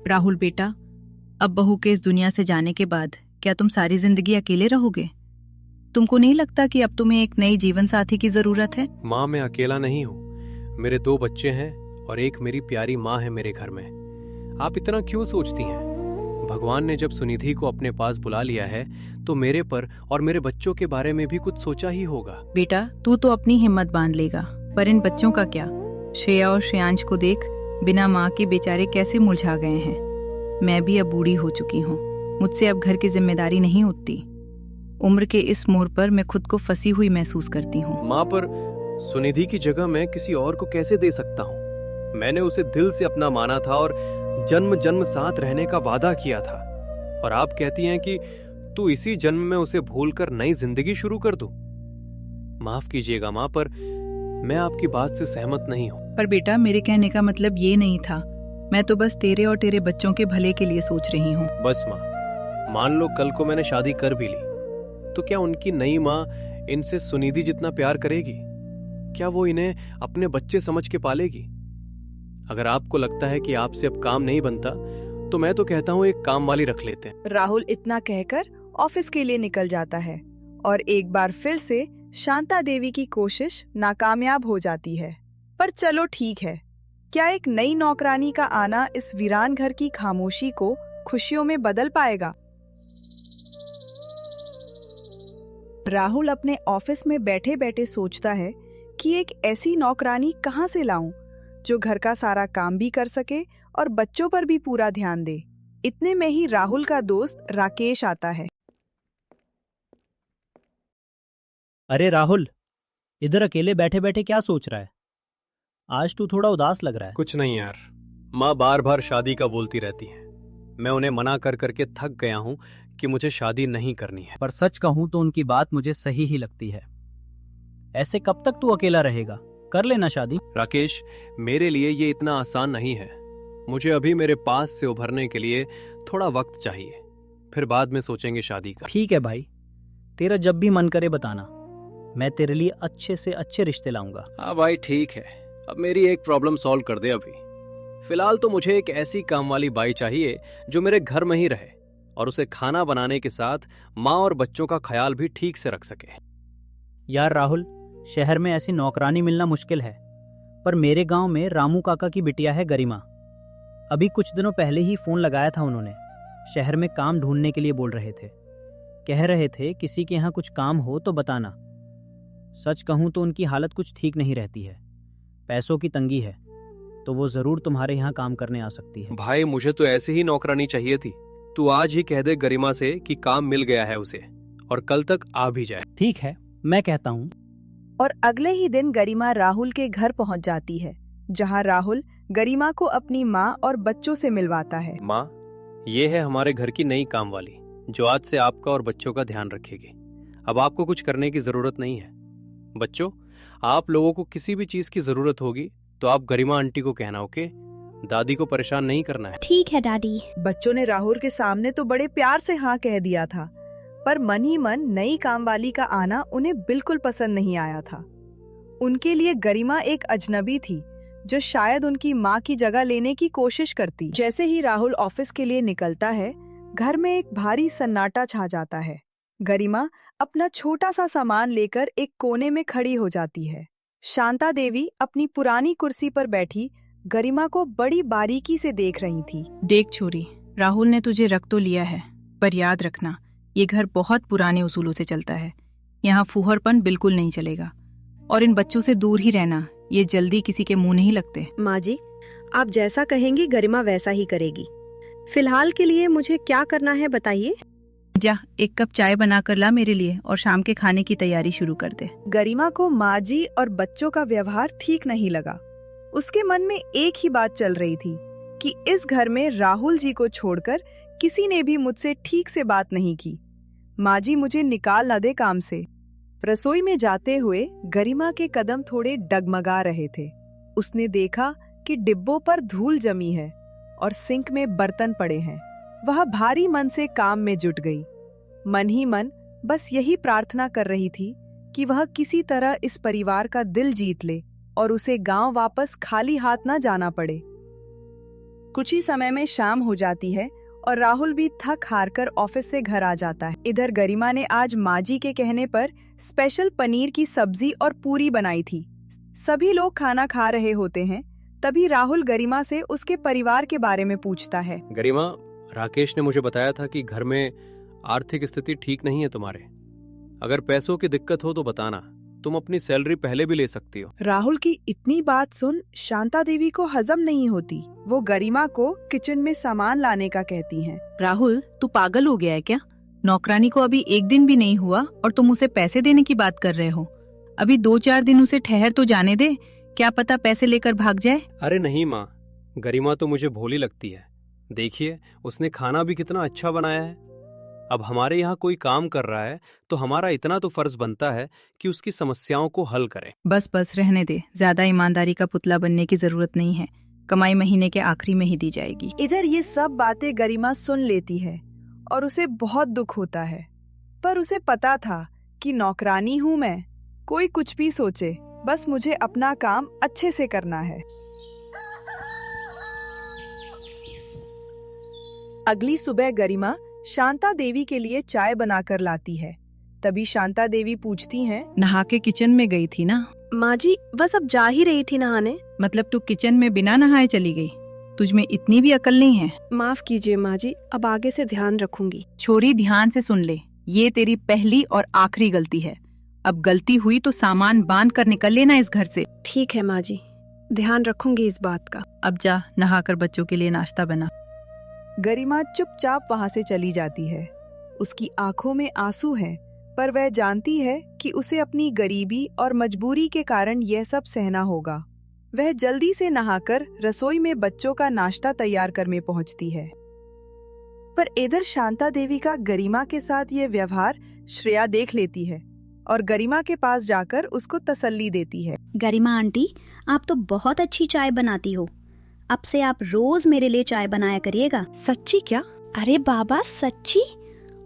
राहुल बेटा, अब बहू के इस दुनिया से जाने के बाद क्या तुम सारी जिंदगी अकेले रहोगे? तुमको नहीं लगता कि अब तुम्हें एक नई जीवन साथी की जरूरत है? माँ, मैं अकेला नहीं हूँ। मेरे 2 बच्चे हैं और एक मेरी प्यारी माँ है मेरे घर में। आप इतना क्यों सोचती हैं? भगवान ने जब सुनिधि को अपने पास बुला लिया है तो मेरे पर और मेरे बच्चों के बारे में भी कुछ सोचा ही होगा। बेटा, तू तो अपनी हिम्मत बांध लेगा, पर इन बच्चों का क्या? श्रेया और श्रेयांश को देख, बिना माँ के बेचारे कैसे मुरझा गए हैं। मैं भी अब बूढ़ी हो चुकी हूँ, मुझसे अब घर की जिम्मेदारी नहीं उठती। उम्र के इस मोड़ पर मैं खुद को फंसी हुई महसूस करती हूँ। माँ, पर सुनिधि की जगह मैं किसी और को कैसे दे सकता हूँ? मैंने उसे दिल से अपना माना था और जन्म जन्म साथ रहने का वादा किया था, और आप कहती हैं कि तू इसी जन्म में उसे भूलकर नई जिंदगी शुरू कर दूं। माफ कीजिएगा माँ, पर मैं आपकी बात से सहमत नहीं हूँ। पर बेटा, मेरे कहने का मतलब ये नहीं था। मैं तो बस तेरे और तेरे बच्चों के भले के लिए सोच रही हूँ। बस माँ, मान लो कल को मैंने शादी कर भी ली, तो क्या उनकी नई माँ इनसे सुनिधि जितना प्यार करेगी? क्या वो इन्हें अपने बच्चे समझ के पालेगी? अगर आपको लगता है कि आपसे अब काम नहीं बनता, तो मैं तो कहता हूँ एक काम वाली रख लेते हैं। राहुल इतना कहकर ऑफिस के लिए निकल जाता है और एक बार फिर से शांता देवी की कोशिश नाकामयाब हो जाती है। पर चलो ठीक है, क्या एक नई नौकरानी का आना इस वीरान घर की खामोशी को खुशियों में बदल पाएगा? राहुल अपने ऑफिस में बैठे बैठे सोचता है कि एक ऐसी नौकरानी कहाँ से लाऊं जो घर का सारा काम भी कर सके और बच्चों पर भी पूरा ध्यान दे। इतने में ही राहुल का दोस्त राकेश आता है। अरे राहुल, इधर अकेले बैठे बैठे क्या सोच रहा है? आज तू थोड़ा उदास लग रहा है। कुछ नहीं यार, माँ बार बार शादी का बोलती रहती है। मैं उन्हें मना कर करके थक गया हूँ कि मुझे शादी नहीं करनी है। पर सच कहूं तो उनकी बात मुझे सही ही लगती है। ऐसे कब तक तू अकेला रहेगा? कर लेना शादी। राकेश, मेरे लिए ये इतना आसान नहीं है। मुझे अभी मेरे पास से उभरने के लिए थोड़ा वक्त चाहिए, फिर बाद में सोचेंगे शादी का। ठीक है भाई, तेरा जब भी मन करे बताना, मैं तेरे लिए अच्छे से अच्छे रिश्ते लाऊंगा। हाँ भाई ठीक है, अब मेरी एक प्रॉब्लम सॉल्व कर दे। अभी फिलहाल तो मुझे एक ऐसी काम वाली बाई चाहिए जो मेरे घर में ही रहे और उसे खाना बनाने के साथ माँ और बच्चों का ख्याल भी ठीक से रख सके। यार राहुल, शहर में ऐसी नौकरानी मिलना मुश्किल है, पर मेरे गांव में रामू काका की बिटिया है गरिमा। अभी कुछ दिनों पहले ही फोन लगाया था उन्होंने। शहर में काम ढूंढने के लिए बोल रहे थे। कह रहे थे किसी के यहाँ कुछ काम हो तो बताना। सच कहूँ तो उनकी हालत कुछ ठीक नहीं रहती है, पैसों की तंगी है, तो वो जरूर तुम्हारे यहाँ काम करने आ सकती है। भाई मुझे तो ऐसे ही नौकरानी चाहिए थी। तू आज ही कह दे गरिमा से कि काम मिल गया है उसे, और कल तक आ भी जाए। ठीक है, मैं कहता हूँ। और अगले ही दिन गरिमा राहुल के घर पहुंच जाती है, जहां राहुल गरिमा को अपनी माँ और बच्चों से मिलवाता है। माँ, ये है हमारे घर की नई काम वाली, जो आज से आपका और बच्चों का ध्यान रखेगी। अब आपको कुछ करने की जरूरत नहीं है। बच्चों, आप लोगों को किसी भी चीज की जरूरत होगी तो आप गरिमा आंटी को कहना, ओके? दादी को परेशान नहीं करना है। ठीक है दादी। बच्चों ने राहुल के सामने तो बड़े प्यार से हाँ कह दिया था, पर मन ही मन नई कामवाली का आना उन्हें बिल्कुल पसंद नहीं आया था। उनके लिए गरिमा एक अजनबी थी जो शायद उनकी माँ की जगह लेने की कोशिश करती। जैसे ही राहुल ऑफिस के लिए निकलता है, घर में एक भारी सन्नाटा छा जाता है। गरिमा अपना छोटा सा सामान लेकर एक कोने में खड़ी हो जाती है। शांता देवी अपनी पुरानी कुर्सी पर बैठी गरिमा को बड़ी बारीकी से देख रही थी। देख छोरी, राहुल ने तुझे रख तो लिया है, पर याद रखना ये घर बहुत पुराने उसूलों से चलता है। यहाँ फूहड़पन बिल्कुल नहीं चलेगा, और इन बच्चों से दूर ही रहना। ये जल्दी किसी के मुंह नहीं लगते। माँ जी, आप जैसा कहेंगी गरिमा वैसा ही करेगी। फिलहाल के लिए मुझे क्या करना है बताइए। जा, एक कप चाय बना कर ला मेरे लिए और शाम के खाने की तैयारी शुरू कर दे। गरिमा को माँ जी और बच्चों का व्यवहार ठीक नहीं लगा। उसके मन में एक ही बात चल रही थी कि इस घर में राहुल जी को छोड़कर किसी ने भी मुझसे ठीक से बात नहीं की। माँ जी मुझे निकाल न दे काम से। रसोई में जाते हुए गरिमा के कदम थोड़े डगमगा रहे थे। उसने देखा कि डिब्बों पर धूल जमी है और सिंक में बर्तन पड़े हैं। वह भारी मन से काम में जुट गई। मन ही मन बस यही प्रार्थना कर रही थी कि वह किसी तरह इस परिवार का दिल जीत ले और उसे गांव वापस खाली हाथ न जाना पड़े। कुछ ही समय में शाम हो जाती है और राहुल भी थक हार कर ऑफिस से घर आ जाता है। इधर गरिमा ने आज माँ जी के कहने पर स्पेशल पनीर की सब्जी और पूरी बनाई थी। सभी लोग खाना खा रहे होते हैं, तभी राहुल गरिमा से उसके परिवार के बारे में पूछता है। गरिमा, राकेश ने मुझे बताया था कि घर में आर्थिक स्थिति ठीक नहीं है तुम्हारे। अगर पैसों की दिक्कत हो तो बताना, तुम अपनी सैलरी पहले भी ले सकती हो। राहुल की इतनी बात सुन शांता देवी को हजम नहीं होती। वो गरिमा को किचन में सामान लाने का कहती हैं। राहुल, तू पागल हो गया है क्या? नौकरानी को अभी एक दिन भी नहीं हुआ और तुम उसे पैसे देने की बात कर रहे हो। अभी 2-4 दिन उसे ठहर तो जाने दे, क्या पता पैसे लेकर भाग जाए। अरे नहीं माँ, गरिमा तो मुझे भोली लगती है। देखिए, उसने खाना भी कितना अच्छा बनाया है। अब हमारे यहाँ कोई काम कर रहा है तो हमारा इतना तो फर्ज बनता है कि उसकी समस्याओं को हल करें। बस बस रहने दे, ज्यादा ईमानदारी का पुतला बनने की जरूरत नहीं है। कमाई महीने के आखिरी में ही दी जाएगी। इधर ये सब बातें गरिमा सुन लेती है और उसे बहुत दुख होता है, पर उसे पता था कि नौकरानी हूँ मैं, कोई कुछ भी सोचे, बस मुझे अपना काम अच्छे से करना है। अगली सुबह गरिमा शांता देवी के लिए चाय बनाकर लाती है। तभी शांता देवी पूछती हैं, नहा के किचन में गई थी ना? माँ जी, बस अब जा ही रही थी नहाने। मतलब तू किचन में बिना नहाए चली गई? तुझ में इतनी भी अकल नहीं है? माफ कीजिए माँ जी, अब आगे से ध्यान रखूंगी। छोरी, ध्यान से सुन ले, ये तेरी पहली और आखिरी गलती है। अब गलती हुई तो सामान बांध कर निकल लेना इस घर से। ठीक है माँ जी, ध्यान रखूंगी इस बात का। अब जा, नहाकर बच्चों के लिए नाश्ता बना। गरिमा चुपचाप वहां से चली जाती है। उसकी आंखों में आंसू हैं, पर वह जानती है कि उसे अपनी गरीबी और मजबूरी के कारण यह सब सहना होगा। वह जल्दी से नहाकर रसोई में बच्चों का नाश्ता तैयार करने पहुंचती है। पर इधर शांता देवी का गरिमा के साथ ये व्यवहार श्रेया देख लेती है और गरिमा के पास जाकर उसको तसल्ली देती है। गरिमा आंटी, आप तो बहुत अच्छी चाय बनाती हो। अब से आप रोज मेरे लिए चाय बनाया करिएगा। सच्ची क्या? अरे बाबा, सच्ची।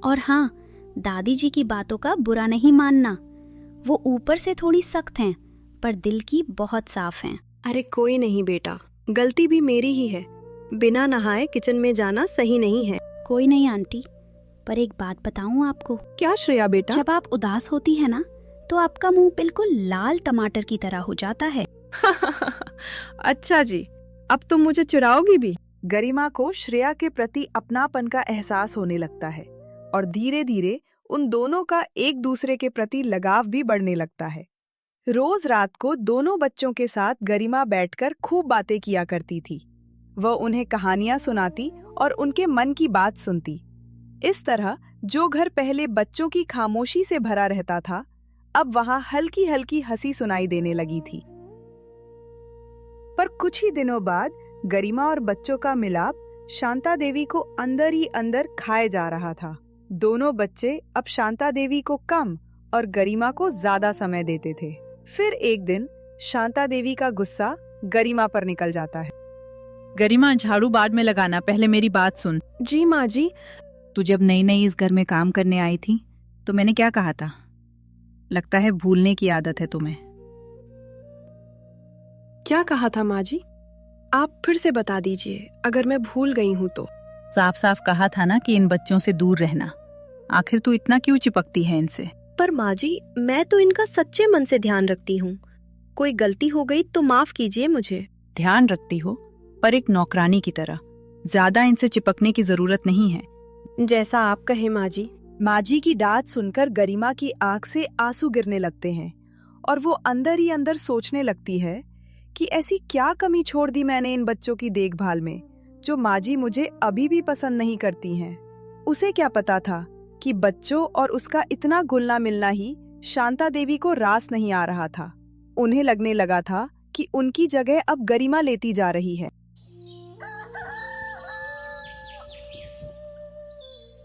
और हाँ, दादी जी की बातों का बुरा नहीं मानना। वो ऊपर से थोड़ी सख्त हैं, पर दिल की बहुत साफ हैं। अरे कोई नहीं बेटा, गलती भी मेरी ही है। बिना नहाए किचन में जाना सही नहीं है। कोई नहीं आंटी, पर एक बात बताऊं आपको। क्या श्रेया बेटा? जब आप उदास होती है ना, तो आपका मुंह बिल्कुल लाल टमाटर की तरह हो जाता है। अच्छा जी, अब तुम मुझे चुराओगी भी? गरिमा को श्रेया के प्रति अपनापन का एहसास होने लगता है और धीरे धीरे उन दोनों का एक दूसरे के प्रति लगाव भी बढ़ने लगता है। रोज रात को दोनों बच्चों के साथ गरिमा बैठकर खूब बातें किया करती थी। वह उन्हें कहानियां सुनाती और उनके मन की बात सुनती। इस तरह जो घर पहले बच्चों की खामोशी से भरा रहता था, अब वहां हल्की हल्की हंसी सुनाई देने लगी थी। पर कुछ ही दिनों बाद गरिमा और बच्चों का मिलाप शांता देवी को अंदर ही अंदर खाए जा रहा था। दोनों बच्चे अब शांता देवी को कम और गरिमा को ज्यादा समय देते थे। फिर एक दिन शांता देवी का गुस्सा गरिमा पर निकल जाता है। गरिमा, झाड़ू बाद में लगाना, पहले मेरी बात सुन। जी माँ जी। तू जब नई नई इस घर में काम करने आई थी तो मैंने क्या कहा था? लगता है भूलने की आदत है तुम्हें। क्या कहा था माँ जी? आप फिर से बता दीजिए, अगर मैं भूल गई हूँ तो। साफ साफ कहा था ना कि इन बच्चों से दूर रहना। आखिर तू इतना क्यों चिपकती है इनसे? पर माँ जी, मैं तो इनका सच्चे मन से ध्यान रखती हूँ। कोई गलती हो गई तो माफ कीजिए मुझे। ध्यान रखती हो, पर एक नौकरानी की तरह। ज्यादा इनसे चिपकने की जरूरत नहीं है। जैसा आप कहे माँ जी। माँ जी की डांट सुनकर गरिमा की आंख से आंसू गिरने लगते हैं और वो अंदर ही अंदर सोचने लगती है कि ऐसी क्या कमी छोड़ दी मैंने इन बच्चों की देखभाल में, जो माँ जी मुझे अभी भी पसंद नहीं करती हैं। उसे क्या पता था कि बच्चों और उसका इतना घुलना मिलना ही शांता देवी को रास नहीं आ रहा था। उन्हें लगने लगा था कि उनकी जगह अब गरिमा लेती जा रही है।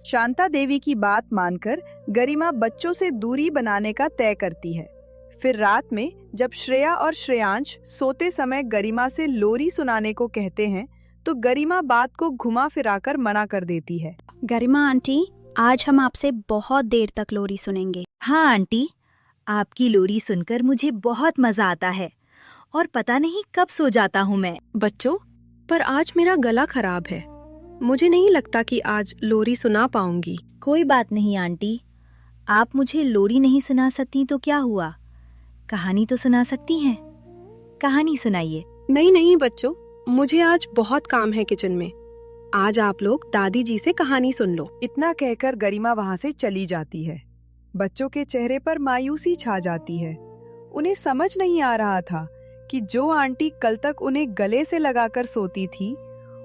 शांता देवी की बात मानकर गरिमा बच्चों से दूरी बनाने का तय करती है। फिर रात में जब श्रेया और श्रेयांश सोते समय गरिमा से लोरी सुनाने को कहते हैं, तो गरिमा बात को घुमा फिराकर मना कर देती है। गरिमा आंटी, आज हम आपसे बहुत देर तक लोरी सुनेंगे। हाँ आंटी, आपकी लोरी सुनकर मुझे बहुत मजा आता है और पता नहीं कब सो जाता हूँ मैं। बच्चों, पर आज मेरा गला खराब है। मुझे नहीं लगता कि आज लोरी सुना पाऊंगी। कोई बात नहीं आंटी, आप मुझे लोरी नहीं सुना सकती तो क्या हुआ, कहानी तो सुना सकती हैं। कहानी सुनाइए। नहीं नहीं बच्चों, मुझे आज बहुत काम है किचन में। आज आप लोग दादी जी से कहानी सुन लो। इतना कहकर गरिमा वहां से चली जाती है। बच्चों के चेहरे पर मायूसी छा जाती है। उन्हें समझ नहीं आ रहा था कि जो आंटी कल तक उन्हें गले से लगाकर सोती थी,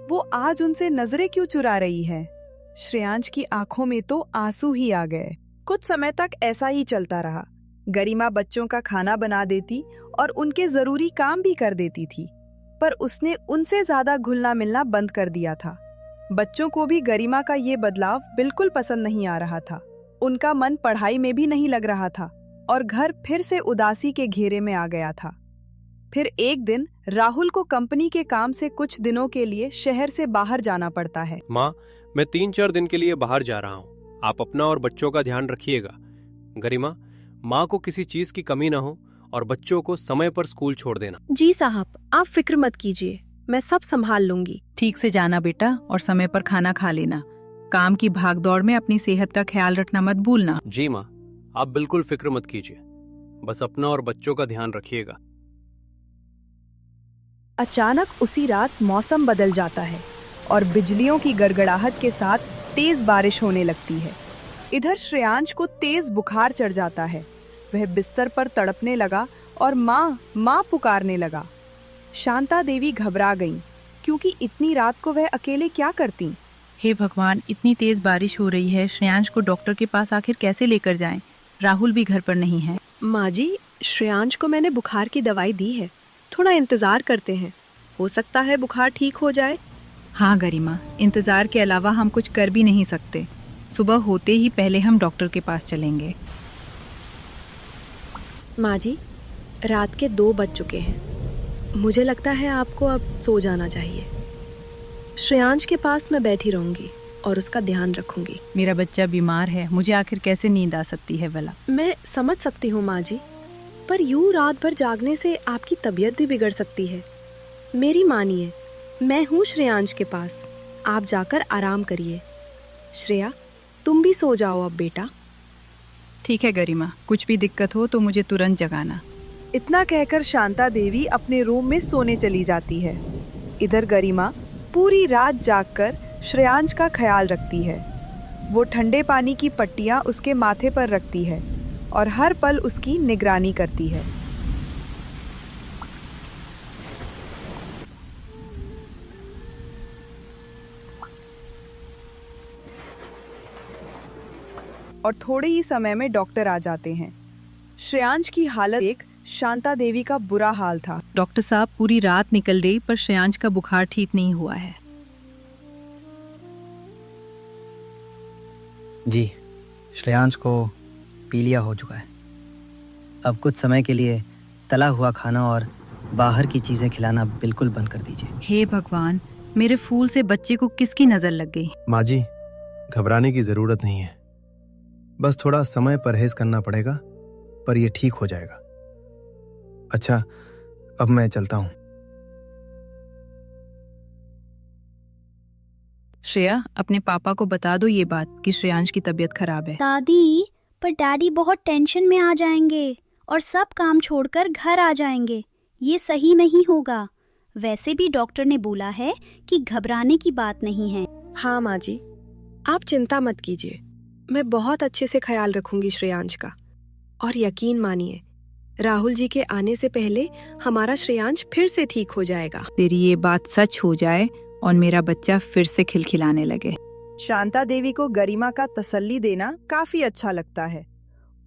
वो आज उनसे नजरें क्यों चुरा रही है। श्रेयांश की आंखों में तो आंसू ही आ गए। कुछ समय तक ऐसा ही चलता रहा। गरिमा बच्चों का खाना बना देती और उनके जरूरी काम भी कर देती थी, पर उसने उनसे ज्यादा घुलना मिलना बंद कर दिया था। बच्चों को भी गरिमा का ये बदलाव बिल्कुल पसंद नहीं आ रहा था। उनका मन पढ़ाई में भी नहीं लग रहा था और घर फिर से उदासी के घेरे में आ गया था। फिर एक दिन राहुल को कंपनी के काम से कुछ दिनों के लिए शहर से बाहर जाना पड़ता है। माँ, मैं 3-4 दिन के लिए बाहर जा रहा हूँ। आप अपना और बच्चों का ध्यान रखिएगा। गरिमा, माँ को किसी चीज की कमी ना हो और बच्चों को समय पर स्कूल छोड़ देना। जी साहब, आप फिक्र मत कीजिए, मैं सब संभाल लूंगी। ठीक से जाना बेटा और समय पर खाना खा लेना। काम की भागदौड़ में अपनी सेहत का ख्याल रखना मत भूलना। जी माँ, आप बिल्कुल फिक्र मत कीजिए, बस अपना और बच्चों का ध्यान रखिएगा। अचानक उसी रात मौसम बदल जाता है और बिजलियों की गड़गड़ाहट के साथ तेज बारिश होने लगती है। इधर श्रेयांश को तेज बुखार चढ़ जाता है। वह बिस्तर पर तड़पने लगा और माँ माँ पुकारने लगा। शांता देवी घबरा गईं, क्योंकि इतनी रात को वह अकेले क्या करती। हे भगवान, इतनी तेज बारिश हो रही है, श्रेयांश को डॉक्टर के पास आखिर कैसे लेकर जाएं? राहुल भी घर पर नहीं है। माँ जी, श्रेयांश को मैंने बुखार की दवाई दी है, थोड़ा इंतजार करते हैं, हो सकता है बुखार ठीक हो जाए। हाँ गरिमा, इंतजार के अलावा हम कुछ कर भी नहीं सकते। सुबह होते ही पहले हम डॉक्टर के पास चलेंगे। माँ जी, रात के 2 बज चुके हैं, मुझे लगता है आपको अब सो जाना चाहिए। श्रेयांश के पास मैं बैठी रहूंगी और उसका ध्यान रखूंगी। मेरा बच्चा बीमार है, मुझे आखिर कैसे नींद आ सकती है भला। मैं समझ सकती हूँ माँ जी, पर यूं रात भर जागने से आपकी तबीयत भी बिगड़ सकती है। मेरी मानिए, मैं हूँ श्रेयांश के पास, आप जाकर आराम करिए। श्रेया, तुम भी सो जाओ अब बेटा। ठीक है गरिमा, कुछ भी दिक्कत हो तो मुझे तुरंत जगाना। इतना कहकर शांता देवी अपने रूम में सोने चली जाती है। इधर गरिमा पूरी रात जागकर श्रेयांश का ख्याल रखती है। वो ठंडे पानी की पट्टियाँ उसके माथे पर रखती है और हर पल उसकी निगरानी करती है। और थोड़े ही समय में डॉक्टर आ जाते हैं। श्रेयांश की हालत देख शांता देवी का बुरा हाल था। डॉक्टर साहब, पूरी रात निकल गई पर श्रेयांश का बुखार ठीक नहीं हुआ है। जी, श्रेयांश को पीलिया हो चुका है। अब कुछ समय के लिए तला हुआ खाना और बाहर की चीजें खिलाना बिल्कुल बंद कर दीजिए। हे भगवान, मेरे फूल से बच्चे को किसकी नजर लग गई। माँ जी, घबराने की जरूरत नहीं है, बस थोड़ा समय परहेज करना पड़ेगा, पर यह ठीक हो जाएगा। अच्छा, अब मैं चलता हूँ। श्रेया, अपने पापा को बता दो ये बात कि श्रेयांश की तबीयत खराब है। दादी, पर डैडी बहुत टेंशन में आ जाएंगे और सब काम छोड़कर घर आ जाएंगे। ये सही नहीं होगा। वैसे भी डॉक्टर ने बोला है कि घबराने की बात नहीं है। हाँ माँ जी, आप चिंता मत कीजिए, मैं बहुत अच्छे से ख्याल रखूंगी श्रेयांश का। और यकीन मानिए, राहुल जी के आने से पहले हमारा श्रेयांश फिर से ठीक हो जाएगा। तेरी ये बात सच हो जाए और मेरा बच्चा फिर से खिलखिलाने लगे। शांता देवी को गरिमा का तसल्ली देना काफी अच्छा लगता है।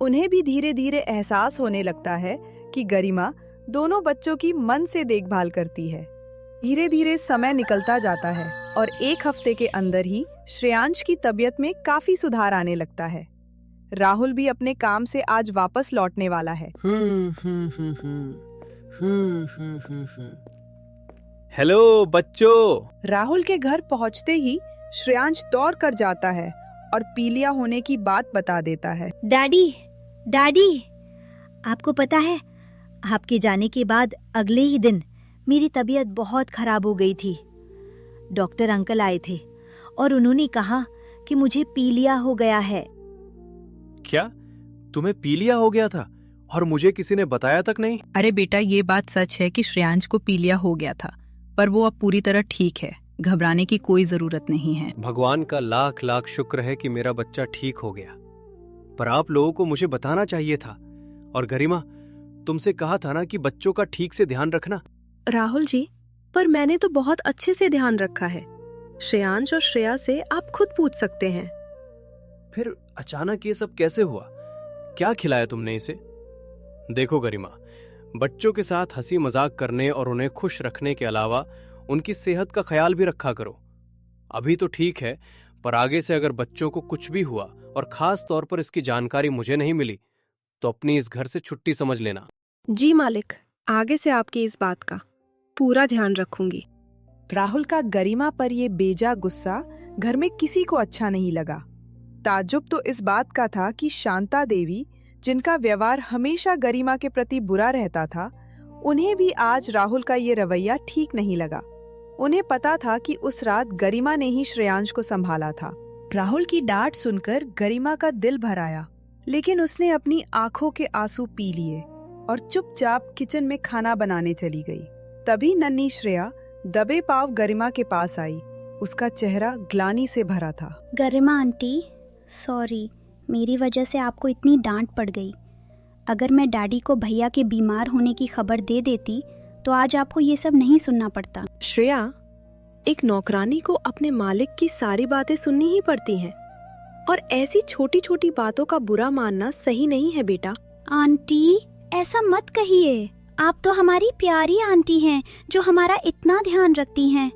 उन्हें भी धीरे धीरे एहसास होने लगता है कि गरिमा दोनों बच्चों की मन से देखभाल करती है। धीरे धीरे समय निकलता जाता है और 1 हफ्ते के अंदर ही श्रेयांश की तबीयत में काफी सुधार आने लगता है। राहुल भी अपने काम से आज वापस लौटने वाला है। हेलो बच्चों। राहुल के घर पहुंचते ही श्रेयांश दौड़ कर जाता है और पीलिया होने की बात बता देता है। डैडी, डैडी, आपको पता है, आपके जाने के बाद अगले ही दिन मेरी तबीयत बहुत खराब हो गई थी। डॉक्टर अंकल आए थे और उन्होंने कहा कि मुझे पीलिया हो गया है। क्या तुम्हें पीलिया हो गया था और मुझे किसी ने बताया तक नहीं? अरे बेटा, ये बात सच है कि श्रेयांश को पीलिया हो गया था, पर वो अब पूरी तरह ठीक है। घबराने की कोई जरूरत नहीं है। भगवान का लाख लाख शुक्र है कि मेरा बच्चा ठीक हो गया, पर आप लोगों को मुझे बताना चाहिए था। और गरिमा, तुमसे कहा था ना कि बच्चों का ठीक से ध्यान रखना। राहुल जी, पर मैंने तो बहुत अच्छे से ध्यान रखा है। श्रेयांश और श्रेया से आप खुद पूछ सकते हैं। फिर अचानक ये सब कैसे हुआ? क्या खिलाया तुमने इसे? देखो गरिमा, बच्चों के साथ हंसी मजाक करने और उन्हें खुश रखने के अलावा उनकी सेहत का ख्याल भी रखा करो। अभी तो ठीक है, पर आगे से अगर बच्चों को कुछ भी हुआ और खास तौर पर इसकी जानकारी मुझे नहीं मिली तो अपनी इस घर से छुट्टी समझ लेना। जी मालिक, आगे से आपकी इस बात का पूरा ध्यान रखूंगी। राहुल का गरिमा पर ये बेजा गुस्सा घर में किसी को अच्छा नहीं लगा। ताज्जुब तो इस बात का था कि शांता देवी, जिनका व्यवहार हमेशा गरिमा के प्रति बुरा रहता था, उन्हें भी आज राहुल का ये रवैया ठीक नहीं लगा। उन्हें पता था कि उस रात गरिमा ने ही श्रेयांश को संभाला था। राहुल की डांट सुनकर गरिमा का दिल भर आया, लेकिन उसने अपनी आंखों के आंसू पी लिए और चुपचाप किचन में खाना बनाने चली गई। तभी नन्ही श्रेया दबे पांव गरिमा के पास आई। उसका चेहरा ग्लानि से भरा था। गरिमा आंटी, सॉरी, मेरी वजह से आपको इतनी डांट पड़ गई। अगर मैं डैडी को भैया के बीमार होने की खबर दे देती तो आज आपको ये सब नहीं सुनना पड़ता। श्रेया, एक नौकरानी को अपने मालिक की सारी बातें सुननी ही पड़ती हैं, और ऐसी छोटी छोटी बातों का बुरा मानना सही नहीं है बेटा। आंटी, ऐसा मत कहिए। आप तो हमारी प्यारी आंटी हैं जो हमारा इतना ध्यान रखती हैं।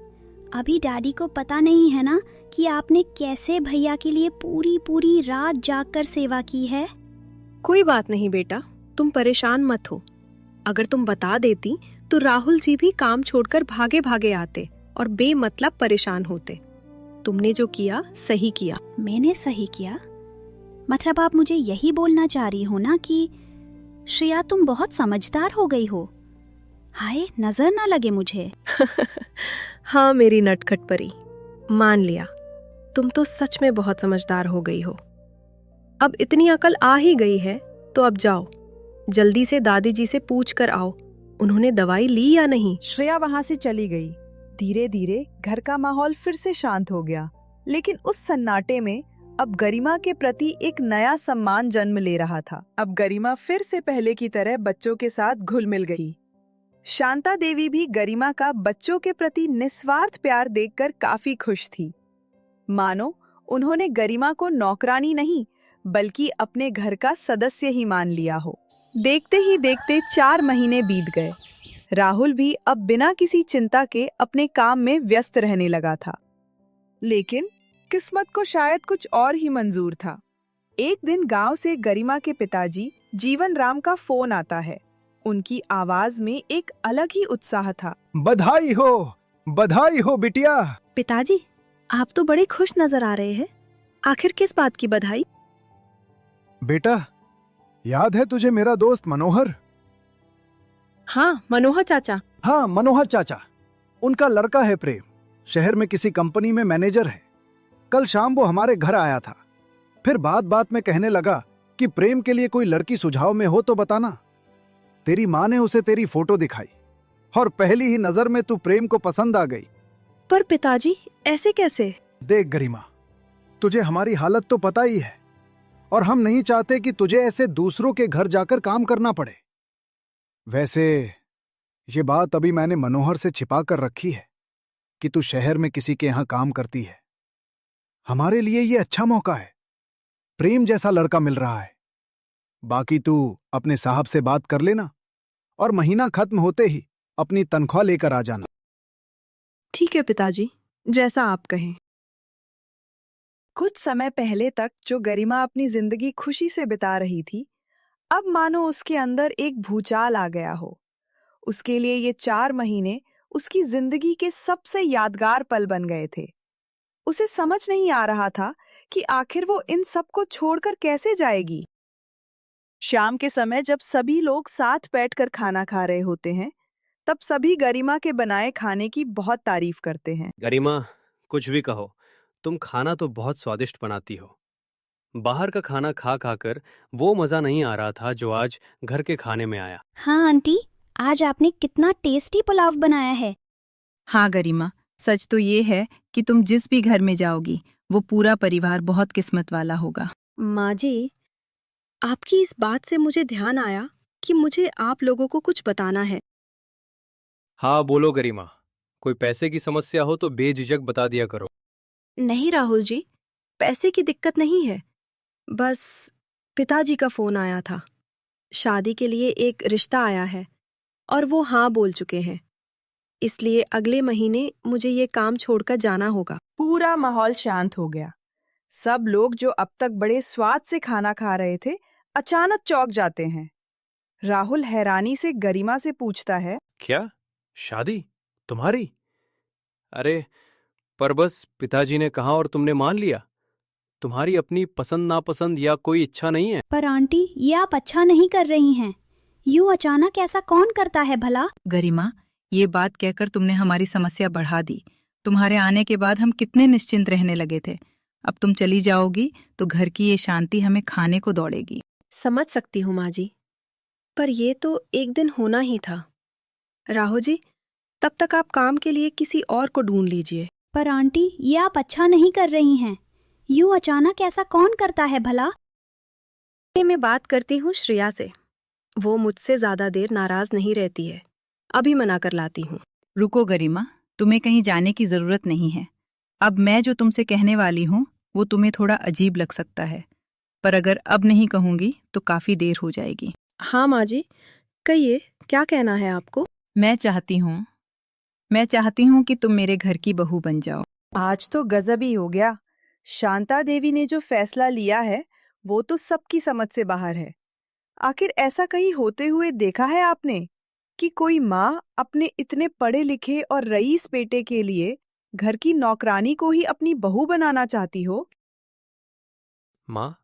अभी डैडी को पता नहीं है ना कि आपने कैसे भैया के लिए पूरी पूरी रात जागकर सेवा की है। कोई बात नहीं बेटा, तुम परेशान मत हो। अगर तुम बता देती तो राहुल जी भी काम छोड़कर भागे भागे आते और बेमतलब परेशान होते। तुमने जो किया सही किया। मैंने सही किया? मतलब आप मुझे यही बोलना चाह रही हो ना कि श्रेया तुम बहुत समझदार हो गई हो? हाय, नजर ना लगे मुझे। हाँ मेरी नटखट परी, मान लिया, तुम तो सच में बहुत समझदार हो गई हो। अब इतनी अकल आ ही गई है तो अब जाओ, जल्दी से दादी जी से पूछ कर आओ उन्होंने दवाई ली या नहीं। श्रेया वहां से चली गई। धीरे धीरे घर का माहौल फिर से शांत हो गया, लेकिन उस सन्नाटे में अब गरिमा के प्रति एक नया सम्मान जन्म ले रहा था। अब गरिमा फिर से पहले की तरह बच्चों के साथ घुल मिल गई। शांता देवी भी गरिमा का बच्चों के प्रति निस्वार्थ प्यार देखकर काफी खुश थी, मानो उन्होंने गरिमा को नौकरानी नहीं बल्कि अपने घर का सदस्य ही मान लिया हो। देखते ही देखते 4 महीने बीत गए। राहुल भी अब बिना किसी चिंता के अपने काम में व्यस्त रहने लगा था, लेकिन किस्मत को शायद कुछ और ही मंजूर था। एक दिन गांव से गरिमा के पिताजी जीवन राम का फोन आता है। उनकी आवाज में एक अलग ही उत्साह था। बधाई हो बिटिया। पिताजी, आप तो बड़े खुश नजर आ रहे हैं। आखिर किस बात की बधाई? बेटा, याद है तुझे मेरा दोस्त मनोहर? हाँ, मनोहर चाचा। हाँ, मनोहर चाचा। उनका लड़का है प्रेम, शहर में किसी कंपनी में मैनेजर है। कल शाम वो हमारे घर आया था। फिर बात बात में कहने लगा कि प्रेम के लिए कोई लड़की सुझाव में हो तो बताना। तेरी माँ ने उसे तेरी फोटो दिखाई और पहली ही नजर में तू प्रेम को पसंद आ गई। पर पिताजी, ऐसे कैसे? देख गरिमा, तुझे हमारी हालत तो पता ही है और हम नहीं चाहते कि तुझे ऐसे दूसरों के घर जाकर काम करना पड़े। वैसे ये बात अभी मैंने मनोहर से छिपा कर रखी है कि तू शहर में किसी के यहाँ काम करती है। हमारे लिए ये अच्छा मौका है, प्रेम जैसा लड़का मिल रहा है। बाकी तू अपने साहब से बात कर लेना और महीना खत्म होते ही अपनी तनख्वाह लेकर आ जाना। ठीक है पिताजी, जैसा आप कहें। कुछ समय पहले तक जो गरिमा अपनी जिंदगी खुशी से बिता रही थी, अब मानो उसके अंदर एक भूचाल आ गया हो। उसके लिए ये 4 महीने उसकी जिंदगी के सबसे यादगार पल बन गए थे। उसे समझ नहीं आ रहा था कि आखिर वो इन सबको छोड़कर कैसे जाएगी। शाम के समय जब सभी लोग साथ बैठकर खाना खा रहे होते हैं, तब सभी गरिमा के बनाए खाने की बहुत तारीफ करते हैं। गरिमा, कुछ भी कहो, तुम खाना तो बहुत स्वादिष्ट बनाती हो। बाहर का खाना खा खाकर वो मजा नहीं आ रहा था जो आज घर के खाने में आया। हाँ आंटी, आज आपने कितना टेस्टी पुलाव बनाया है। हाँ गरिमा, सच तो ये है कि तुम जिस भी घर में जाओगी वो पूरा परिवार बहुत किस्मत वाला होगा। माँ जी, आपकी इस बात से मुझे ध्यान आया कि मुझे आप लोगों को कुछ बताना है। हाँ बोलो गरिमा, कोई पैसे की समस्या हो तो बेझिझक बता दिया करो। नहीं राहुल जी, पैसे की दिक्कत नहीं है, बस पिताजी का फोन आया था। शादी के लिए एक रिश्ता आया है और वो हाँ बोल चुके हैं, इसलिए अगले महीने मुझे ये काम छोड़कर जाना होगा। पूरा माहौल शांत हो गया। सब लोग जो अब तक बड़े स्वाद से खाना खा रहे थे अचानक चौंक जाते हैं। राहुल हैरानी से गरिमा से पूछता है, क्या शादी तुम्हारी? अरे पर बस पिताजी ने कहा और तुमने मान लिया। तुम्हारी अपनी पसंद नापसंद या कोई इच्छा नहीं है? पर आंटी, ये आप अच्छा नहीं कर रही हैं। यूं अचानक ऐसा कौन करता है भला? गरिमा, ये बात कहकर तुमने हमारी समस्या बढ़ा दी। तुम्हारे आने के बाद हम कितने निश्चिंत रहने लगे थे। अब तुम चली जाओगी तो घर की ये शांति हमें खाने को दौड़ेगी। समझ सकती हूँ माँ जी, पर ये तो एक दिन होना ही था। राहुल जी, तब तक आप काम के लिए किसी और को ढूंढ लीजिए। पर आंटी, ये आप अच्छा नहीं कर रही हैं। यूं अचानक ऐसा कौन करता है भला? मैं बात करती हूँ श्रेया से, वो मुझसे ज्यादा देर नाराज नहीं रहती है। अभी मना कर लाती हूँ। रुको गरिमा, तुम्हें कहीं जाने की जरूरत नहीं है। अब मैं जो तुमसे कहने वाली हूँ वो तुम्हें थोड़ा अजीब लग सकता है, पर अगर अब नहीं कहूंगी तो काफी देर हो जाएगी। हाँ माँ जी, कहिए, क्या कहना है आपको? मैं चाहती हूँ कि तुम मेरे घर की बहू बन जाओ। आज तो गजब ही हो गया। शांता देवी ने जो फैसला लिया है वो तो सबकी समझ से बाहर है। आखिर ऐसा कहीं होते हुए देखा है आपने कि कोई माँ अपने इतने पढ़े लिखे और रईस बेटे के लिए घर की नौकरानी को ही अपनी बहू बनाना चाहती हो? माँ,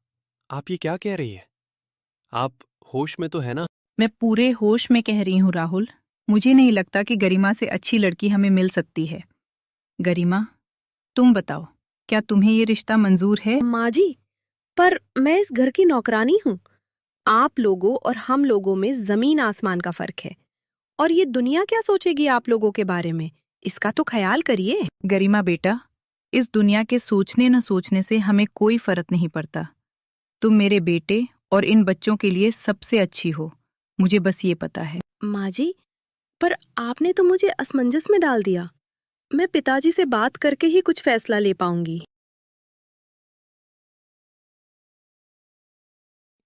आप ये क्या कह रही है? आप होश में तो है ना? मैं पूरे होश में कह रही हूँ राहुल। मुझे नहीं लगता कि गरिमा से अच्छी लड़की हमें मिल सकती है। गरिमा, तुम बताओ, क्या तुम्हें ये रिश्ता मंजूर है? माँ जी, पर मैं इस घर की नौकरानी हूँ। आप लोगों और हम लोगों में जमीन आसमान का फर्क है। और ये दुनिया क्या सोचेगी आप लोगों के बारे में, इसका तो ख्याल करिए। गरिमा बेटा, इस दुनिया के सोचने न सोचने से हमें कोई फर्क नहीं पड़ता। तुम मेरे बेटे और इन बच्चों के लिए सबसे अच्छी हो, मुझे बस ये पता है। माँ जी, पर आपने तो मुझे असमंजस में डाल दिया। मैं पिताजी से बात करके ही कुछ फैसला ले पाऊंगी।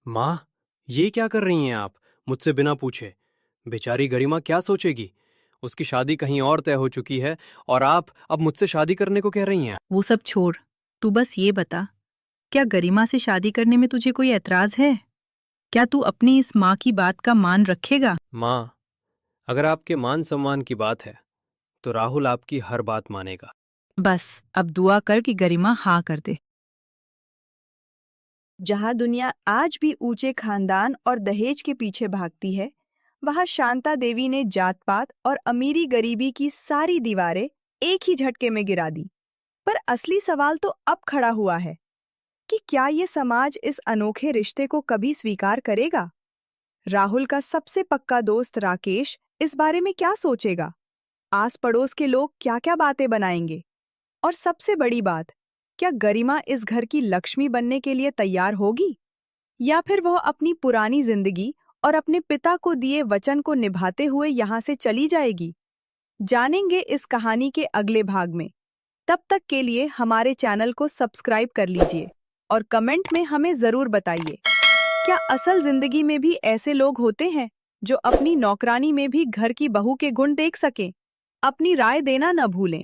माँ, ये क्या कर रही हैं आप मुझसे बिना पूछे? बेचारी गरिमा क्या सोचेगी? उसकी शादी कहीं और तय हो चुकी है और आप अब मुझसे शादी करने को कह रही हैं? वो सब छोड़, तू बस ये बता, क्या गरिमा से शादी करने में तुझे कोई एतराज है? क्या तू अपनी इस माँ की बात का मान रखेगा? माँ, अगर आपके मान सम्मान की बात है तो राहुल आपकी हर बात मानेगा। बस अब दुआ कर कि गरिमा हाँ कर दे। जहाँ दुनिया आज भी ऊंचे खानदान और दहेज के पीछे भागती है, वहाँ शांता देवी ने जात पात और अमीरी गरीबी की सारी दीवारें एक ही झटके में गिरा दी। पर असली सवाल तो अब खड़ा हुआ है कि क्या ये समाज इस अनोखे रिश्ते को कभी स्वीकार करेगा? राहुल का सबसे पक्का दोस्त राकेश इस बारे में क्या सोचेगा? आस पड़ोस के लोग क्या क्या बातें बनाएंगे? और सबसे बड़ी बात, क्या गरिमा इस घर की लक्ष्मी बनने के लिए तैयार होगी, या फिर वह अपनी पुरानी जिंदगी और अपने पिता को दिए वचन को निभाते हुए यहाँ से चली जाएगी? जानेंगे इस कहानी के अगले भाग में। तब तक के लिए हमारे चैनल को सब्सक्राइब कर लीजिए और कमेंट में हमें जरूर बताइए, क्या असल जिंदगी में भी ऐसे लोग होते हैं जो अपनी नौकरानी में भी घर की बहू के गुण देख सकें? अपनी राय देना न भूलें।